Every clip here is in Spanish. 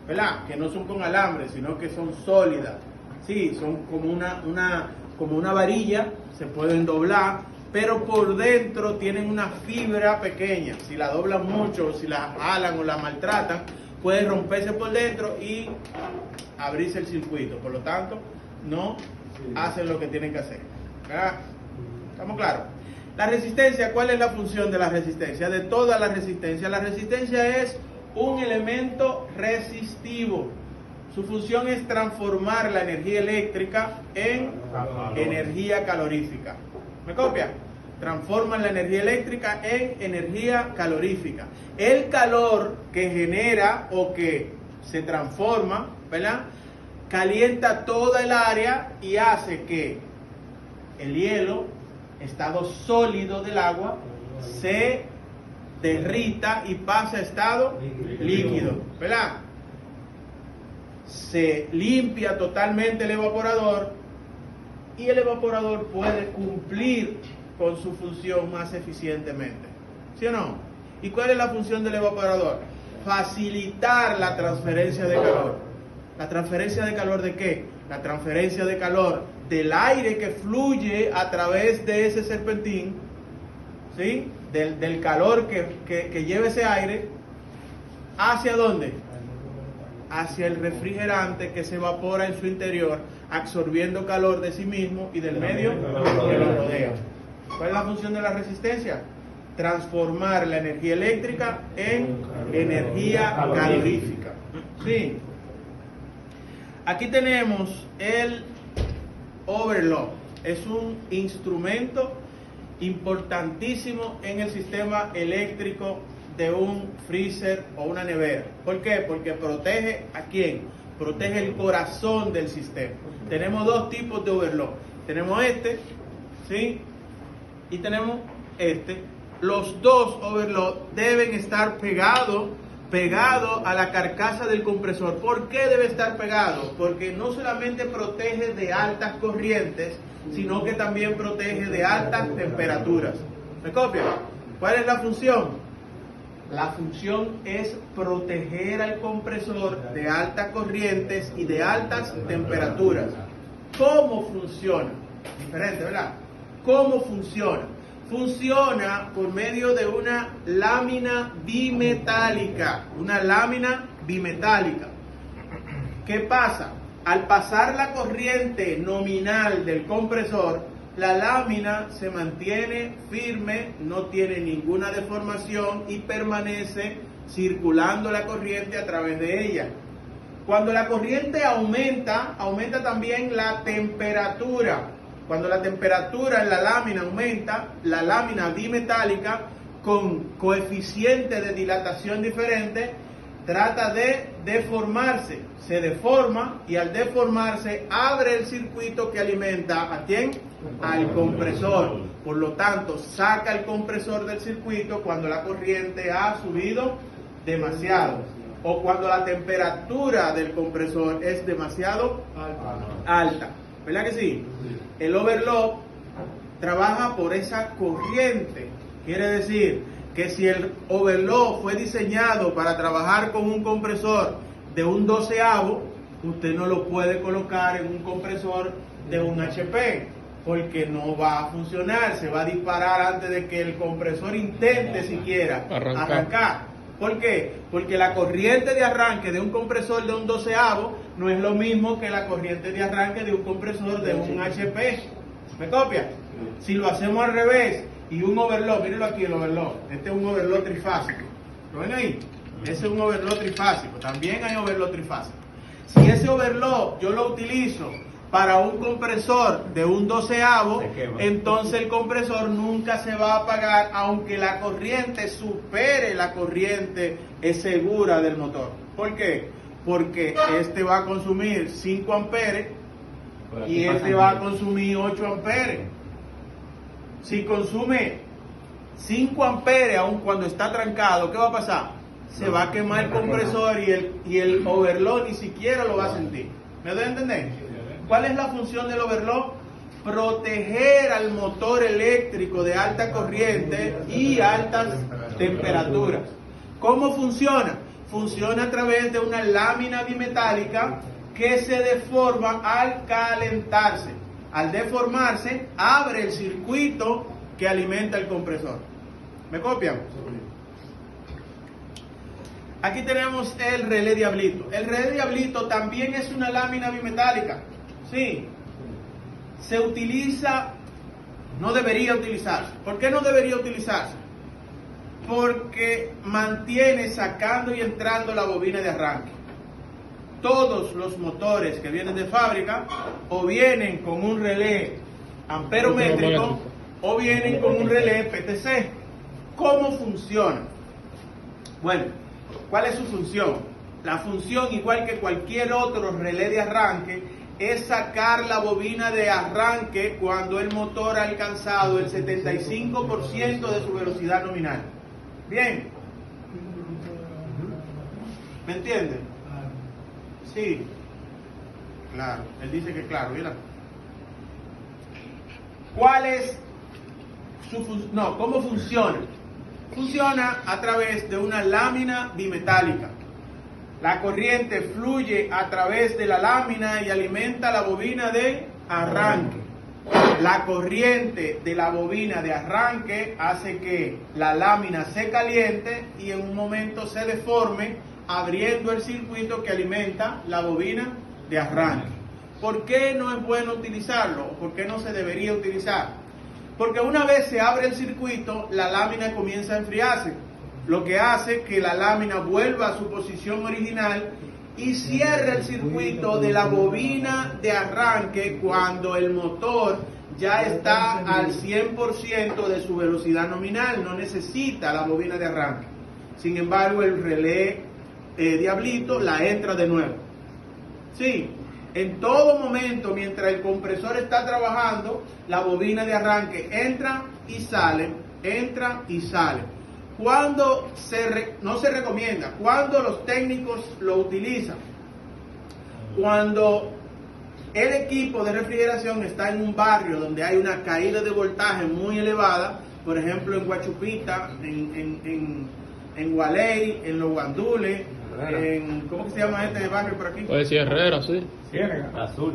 ¿verdad? Que no son con alambre, sino que son sólidas. Sí, son como una varilla, se pueden doblar, pero por dentro tienen una fibra pequeña. Si la doblan mucho, si la jalan o la maltratan, puede romperse por dentro y abrirse el circuito. Por lo tanto, no hacen lo que tienen que hacer. ¿Verdad? ¿Estamos claros? La resistencia, ¿cuál es la función de la resistencia? De toda la resistencia. La resistencia es un elemento resistivo. Su función es transformar la energía eléctrica en energía calorífica. ¿Me copia? Transforman la energía eléctrica en energía calorífica. El calor que genera o que se transforma, ¿verdad?, calienta toda el área y hace que el hielo, estado sólido del agua, se derrita y pase a estado líquido, ¿verdad? Se limpia totalmente el evaporador y el evaporador puede cumplir con su función más eficientemente. ¿Sí o no? ¿Y cuál es la función del evaporador? Facilitar la transferencia de calor. ¿La transferencia de calor de qué? La transferencia de calor del aire que fluye a través de ese serpentín, ¿sí? Del calor que lleva ese aire, ¿hacia dónde? Hacia el refrigerante que se evapora en su interior, absorbiendo calor de sí mismo y del medio que lo rodea. ¿Cuál es la función de la resistencia? Transformar la energía eléctrica en energía calorífica. ¿Sí? Aquí tenemos el overlock. Es un instrumento importantísimo en el sistema eléctrico de un freezer o una nevera. ¿Por qué? Porque protege ¿a quién? Protege el corazón del sistema. Tenemos dos tipos de overlock. Tenemos este, ¿sí? Y tenemos este. Los dos overlock deben estar pegados a la carcasa del compresor. ¿Por qué debe estar pegado? Porque no solamente protege de altas corrientes, sino que también protege de altas temperaturas. ¿Me copian? ¿Cuál es la función? La función es proteger al compresor de altas corrientes y de altas temperaturas. ¿Cómo funciona? Diferente, ¿verdad? ¿Cómo funciona? Funciona por medio de una lámina bimetálica. Una lámina bimetálica. ¿Qué pasa? Al pasar la corriente nominal del compresor, la lámina se mantiene firme, no tiene ninguna deformación y permanece circulando la corriente a través de ella. Cuando la corriente aumenta, aumenta también la temperatura. Cuando la temperatura en la lámina aumenta, la lámina bimetálica con coeficiente de dilatación diferente trata de deformarse. Se deforma y al deformarse abre el circuito que alimenta ¿a quién? Al compresor. Por lo tanto, saca el compresor del circuito cuando la corriente ha subido demasiado o cuando la temperatura del compresor es demasiado alta. ¿Verdad que sí? El overlock trabaja por esa corriente. Quiere decir que si el overlock fue diseñado para trabajar con un compresor de un 12avo, usted no lo puede colocar en un compresor de un HP, porque no va a funcionar, se va a disparar antes de que el compresor intente siquiera arrancar. ¿Por qué? Porque la corriente de arranque de un compresor de un 12avo no es lo mismo que la corriente de arranque de un compresor de un HP. ¿Me copia? Si lo hacemos al revés y un overlock, mírenlo aquí el overlock, este es un overlock trifásico. ¿Lo ven ahí? Ese es un overlock trifásico, también hay overlock trifásico. Si ese overlock yo lo utilizo para un compresor de un 12avo, entonces el compresor nunca se va a apagar aunque la corriente supere la corriente segura del motor. ¿Por qué? Porque este va a consumir 5 amperes y este va a consumir 8 amperes. Si consume 5 amperes aun cuando está trancado, ¿qué va a pasar? Se va a quemar el compresor y el overlock ni siquiera lo va a sentir. ¿Me doy a entender? ¿Cuál es la función del overlock? Proteger al motor eléctrico de alta corriente y altas temperaturas. ¿Cómo funciona? Funciona a través de una lámina bimetálica que se deforma al calentarse. Al deformarse, abre el circuito que alimenta el compresor. ¿Me copian? Aquí tenemos el relé diablito. El relé diablito también es una lámina bimetálica. Sí. Se utiliza, no debería utilizarse. ¿Por qué no debería utilizarse? Porque mantiene sacando y entrando la bobina de arranque. Todos los motores que vienen de fábrica o vienen con un relé amperométrico o vienen con un relé PTC. ¿Cómo funciona? Bueno, ¿cuál es su función? La función, igual que cualquier otro relé de arranque, es sacar la bobina de arranque cuando el motor ha alcanzado el 75% de su velocidad nominal. Bien. ¿Me entienden? Sí. Claro. Él dice que claro, ¿verdad? ¿Cuál es su función? No, ¿cómo funciona? Funciona a través de una lámina bimetálica. La corriente fluye a través de la lámina y alimenta la bobina de arranque. La corriente de la bobina de arranque hace que la lámina se caliente y en un momento se deforme, abriendo el circuito que alimenta la bobina de arranque. ¿Por qué no es bueno utilizarlo? ¿Por qué no se debería utilizar? Porque una vez se abre el circuito, la lámina comienza a enfriarse, lo que hace que la lámina vuelva a su posición original y cierra el circuito de la bobina de arranque cuando el motor ya está al 100% de su velocidad nominal, no necesita la bobina de arranque. Sin embargo, el relé diablito la entra de nuevo. Sí, en todo momento, mientras el compresor está trabajando, la bobina de arranque entra y sale, entra y sale. Cuando no se recomienda, cuando los técnicos lo utilizan, cuando el equipo de refrigeración está en un barrio donde hay una caída de voltaje muy elevada, por ejemplo en Guachupita, en Gualey, en Los Guandules, ¿cómo que se llama este barrio por aquí? Puede ser Herrera, sí. Azul,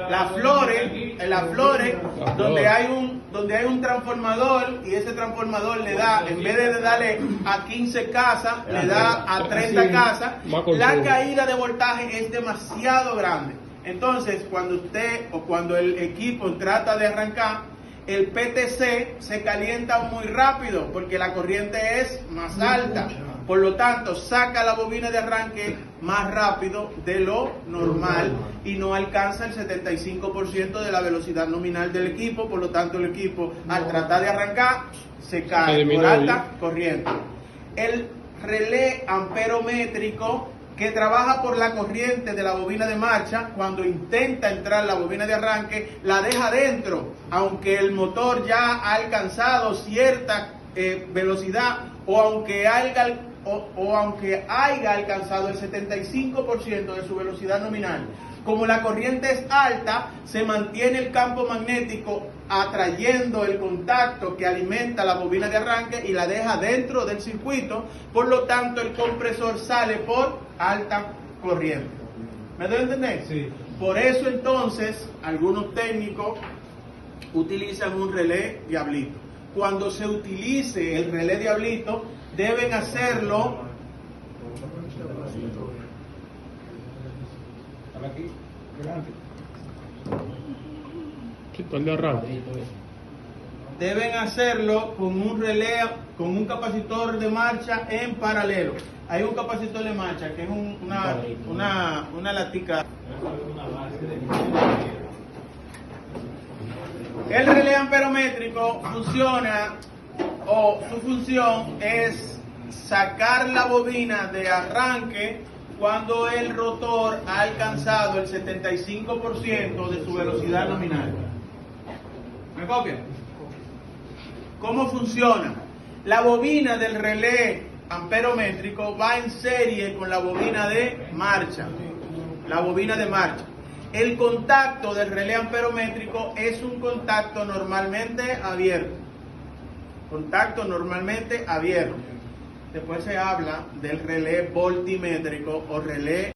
Las Flores, en Las Flores, donde hay un transformador y ese transformador le da, en vez de darle a 15 casas, le da a 30 casas. La caída de voltaje es demasiado grande. Entonces, cuando el equipo trata de arrancar, el PTC se calienta muy rápido porque la corriente es más alta. Por lo tanto, saca la bobina de arranque más rápido de lo normal y no alcanza el 75% de la velocidad nominal del equipo. Por lo tanto, el equipo, al tratar de arrancar, se cae por alta corriente. El relé amperométrico, que trabaja por la corriente de la bobina de marcha, cuando intenta entrar la bobina de arranque, la deja dentro, aunque el motor ya ha alcanzado cierta velocidad o aunque haya alcanzado el 75% de su velocidad nominal. Como la corriente es alta, se mantiene el campo magnético atrayendo el contacto que alimenta la bobina de arranque y la deja dentro del circuito. Por lo tanto, el compresor sale por alta corriente. ¿Me doy a entender? Sí. Por eso entonces, algunos técnicos utilizan un relé diablito. Cuando se utilice el relé diablito, deben hacerlo deben hacerlo con un relé, con un capacitor de marcha en paralelo. Hay un capacitor de marcha que es una latica. El relé amperométrico funciona, o su función es sacar la bobina de arranque cuando el rotor ha alcanzado el 75% de su velocidad nominal. ¿Me copian? ¿Cómo funciona? La bobina del relé amperométrico va en serie con la bobina de marcha. La bobina de marcha. El contacto del relé amperométrico es un contacto normalmente abierto. Contacto normalmente abierto. Después se habla del relé voltimétrico o relé